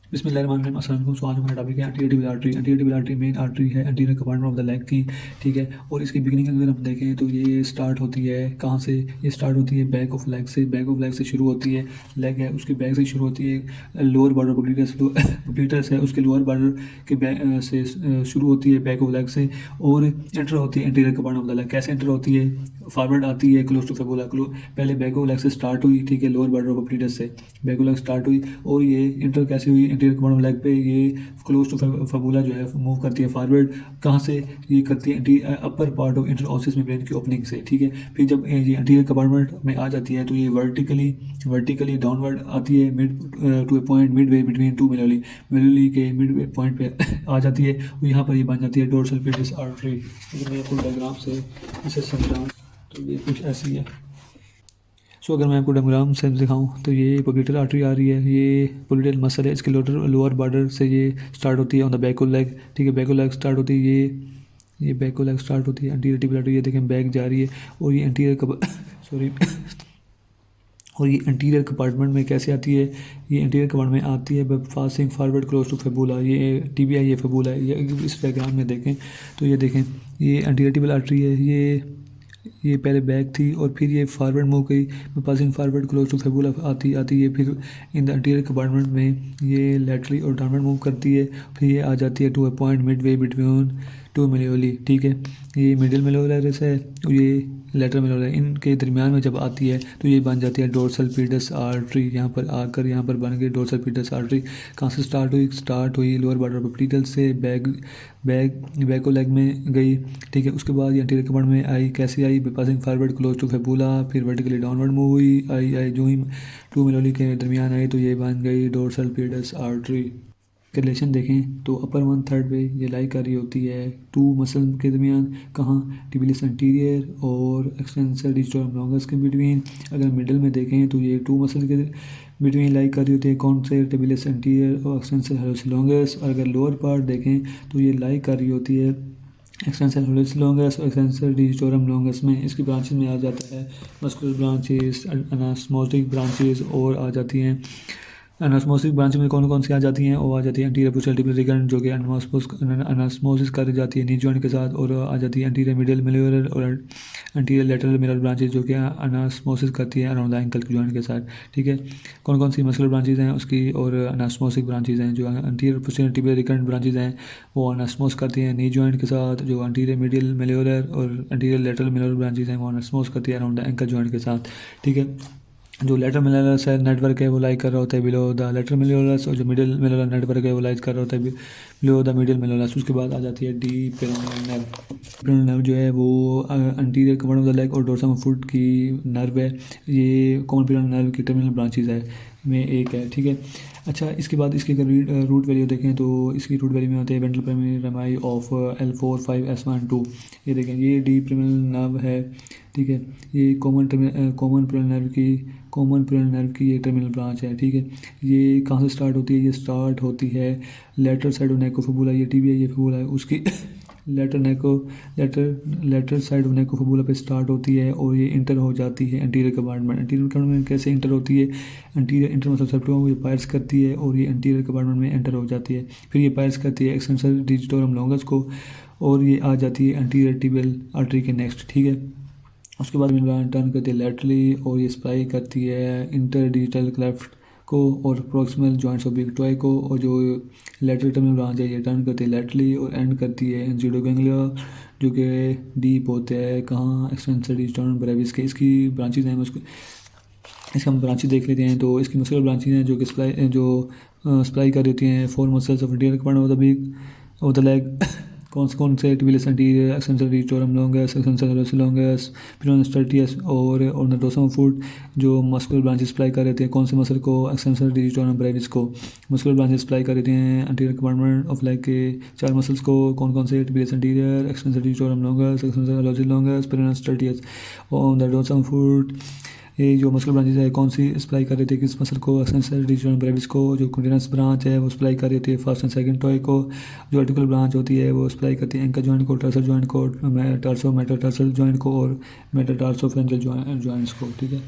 बिस्मिल्लाहिर्रहमानिर्रहीम। अस्सलाम वालेकुम। सो आज हमारा टॉपिक है anterior artery. Anterior artery main artery है anterior compartment of the leg की, ठीक है। और इसकी बिगिनिंग अगर हम देखें तो ये स्टार्ट होती है कहाँ से? ये स्टार्ट होती है बैक ऑफ लेग से। बैक ऑफ लेग से शुरू होती है, लेग है उसके बैक से शुरू होती है। लोअर बॉर्डर पॉप्लिटस है, उसके लोअर बॉर्डर के बैक से शुरू होती है बैक ऑफ लेग से, और एंटर होती है anterior compartment of the leg. कैसे एंटर होती है? फॉरवर्ड आती है क्लोज टू फेबुला। पहले बैक ऑफ लेग से स्टार्ट हुई, ठीक है, लोअर बॉर्डर पॉप्लिटस से बैक ऑफ लेग स्टार्ट हुई, और ये इंटर कैसे हुई? इंटीरियर कंपार्टमेंट लेग पे ये क्लोज टू फबूला जो है मूव करती है फॉरवर्ड। कहाँ से? ये करती है अपर पार्ट ऑफ इंटरओसिस मेम्ब्रेन की ओपनिंग से, ठीक है। फिर जब ये इंटीरियर कंपार्टमेंट में आ जाती है तो ये वर्टिकली डाउनवर्ड आती है mid to a point mid way between two malleoli के मिड वे पॉइंट पे आ जाती है, और यहाँ पर ये बन जाती है डोर्सल पेडिस आर्टरी। अगर मैं आपको डायग्राम से इसे समझाऊँ तो ये कुछ ऐसी है। सो अगर मैं आपको डायग्राम से दिखाऊं तो ये पोप्लिटेल आर्टरी आ रही है, ये पोप्लिटेल मसल है, इसके लोअर बॉर्डर से ये स्टार्ट होती है on the back of leg, ठीक है। बैक ऑफ लेग स्टार्ट होती है, ये बैक ऑफ लेग स्टार्ट होती है, एंटीरियर टिबियल आर्टरी ये देखें बैक जा रही है, और ये एंटीरियर सॉरी और ये एंटीरियर कंपार्टमेंट में कैसे आती है? ये एंटीरियर कंपार्टमेंट में आती है passing forward close to fibula. ये टीबिया, ये फेबुला है। ये इस डायग्राम में देखें तो ये देखें, ये एंटीरियर टिबियल आर्टरी है, ये पहले बैक थी और फिर ये फॉरवर्ड मूव गई, passing forward close to fibula आती आती है, फिर इन द एंटीरियर कंपार्टमेंट में ये लैटरली और डाउनवर्ड मूव करती है, फिर ये आ जाती है to a point mid way between two malleoli, ठीक है। ये मिडिल मेलियोलरिस है और ये लेटरल मेलियोलर, इनके दरमियान में जब आती है तो ये बन जाती है डोर्सल पीडस आर्टरी। यहाँ पर आकर यहाँ पर बन गई डोर्सल पीडस आर्टरी। कहाँ से स्टार्ट हुई लोअर बॉर्डर पॉप्लिटल से बैक ऑफ लेग में गई, ठीक है। उसके बाद ये एंटीरियर कंपार्टमेंट में आई, कैसे आई? Passing forward close to fibula, फिर वर्टिकली डाउनवर्ड मूव हुई, आई जो ही टू मेलियोली के दरमियान आई तो ये बन गई डोर्सल पीडस आर्टरी। रिलेशन देखें तो अपर वन थर्ड पे ये लाई कर रही होती है टू मसल के दरमियान, कहाँ? टिबिलिस एंटीरियर और एक्सटेंसर डिजिटल लॉन्गस के बिटवीन। अगर मिडिल में देखें तो ये टू मसल के बिटवीन लाई कर रही होती है, कौन से? टिबिलिस एंटीरियर और एक्सटेंसर हेलोस लॉन्गस। और अगर लोअर पार्ट देखें तो ये लाई कर रही होती है एक्सटेंसर हेलोस लॉन्गस और एक्सटेंसर डिजिटोरम लॉन्गस में। इसकी ब्रांचेस में आ जाता है मस्कुलर ब्रांचेस, अनास्मोटिक ब्रांचेस, और आ जाती हैं अनास्मोसिस ब्रांच में कौन कौन सी आ जाती हैं? वो आ जाती है एंटीरियर पोस्टीरियर लिगामेंट जो कि अनास्मोसिस कर जाती है नी जॉइंट के साथ, और आ जाती है एंटीरियर मिडियल मेलियोलर और एंटीरियर लेटरल मिरर ब्रांचेस जो कि अनास्मोसिस करती है अराउंड द एंकल जॉइंट के साथ, ठीक है। कौन कौन सी मस्कुलर ब्रांचेज हैं उसकी, और अनास्मोसिक ब्रांचेज हैं। जो एंटीरियर पोस्टीरियर लिगामेंट ब्रांचेज हैं वो अनास्मोस करती हैं नी जॉइंट के साथ। जो एंटीरियर मिडियल मेलियोलर और एंटीरियर लेटरल मिरर ब्रांचेज हैं वो अनास्मोस करती है अराउंड द एंकल जॉइंट के साथ, ठीक है। जो लेटरल मेलियोलस है नेटवर्क है वो लाई कर रहा होता है बिलो द लेटरल मेलियोलस, और जो मिडिल मेलियोलर नेटवर्क है वो लाई कर रहा होता है बिलो द मिडिल मेलियोलस। उसके बाद आ जाती है D peroneal nerve. Peroneal nerve जो है वो anterior compartment of the leg और डोर्सम फुट की नर्व है। ये कॉमन पेरोनियल नर्व की टर्मिनल ब्रांचेज है में एक है, ठीक है। अच्छा, इसके बाद इसकी अगर रूट वैल्यू देखें तो इसकी रूट वैल्यू में होते हैं ventral primary Ramai of L4-5S1-2। ये देखें, ये डी पेरोनियल नर्व है, ठीक है। ये कॉमन पेरोनियल नर्व की ये टर्मिनल ब्रांच है, ठीक है। ये कहाँ से स्टार्ट होती है? ये स्टार्ट होती है lateral side of neck of fibula, ये टीबिया ये फिबुला है उसकी lateral side of neck of fibula पे स्टार्ट होती है, और ये इंटर हो जाती है एंटीरियर कंपार्टमेंट। एंटीरियर कंपार्टमेंट कैसे इंटर होती है? एंटीरियर इंटरमसल सेप्टम को ये पायर्स करती है और ये एंटीरियर कंपार्टमेंट में एंटर हो जाती है, फिर ये पायर्स करती है एक्सटेंसर डिजिटोरम लॉन्गस को, और ये आ जाती है एंटीरियर टिबियल आर्टरी के नेक्स्ट, ठीक है। उसके बाद मेम्ब्रेन टर्न करती है लैटरली, और ये सप्लाई करती है इंटर डिजिटल क्लेफ्ट को और proximal joints of big toy को, और जो लेटरल टर्मिनल ब्रांच है ये टर्न करती है लैटरली और एंड करती है इंसिडो गैंग्लिया जो कि डीप होते हैं कहाँ? एक्सटेंसर डिजिटल ब्रेविस के। इसकी ब्रांचेज हैं उसको इसका हम ब्रांचेज देख लेते हैं। तो इसकी मस्कुलर ब्रांचेज हैं जो कि सप्लाई कर देती हैं four muscles of interior compartment of the leg. कौन से? Tibialis anterior, extensor digitorum longus, extensor hallucis longus, peroneus tertius और ऑन द डोर्सम फुट। जो मस्कुलर ब्रांचेस सप्लाई कर देते हैं कौन से मसल को? एक्सटेंसर डिजिटोरम ब्रेविस को। मस्कुलर ब्रांचेस सप्लाई कर देते हैं एंटीरियर कंपार्टमेंट ऑफ लेग के चार मसल्स को, कौन से? Tibialis anterior, extensor digitorum longus, extensor hallucis longus, peroneus tertius. On the dorsum foot ये जो मस्कुलर ब्रांचेज है कौन सी सप्लाई कर रही थी किस मसल को? एक्सटेंसर डिजिटल ब्रेविस को। जो कंटीन्यूअस ब्रांच है वो सप्लाई कर रही है फर्स्ट एंड सेकंड टॉय को। जो आर्टिकुलर ब्रांच होती है वो सप्लाई करती है एंकल जॉइंट को, टर्सर जॉइंट को, टर्सो मेटाटार्सल जॉइंट को और मेटाटार्सोफेरेंजियल जॉइंट्स को, ठीक है।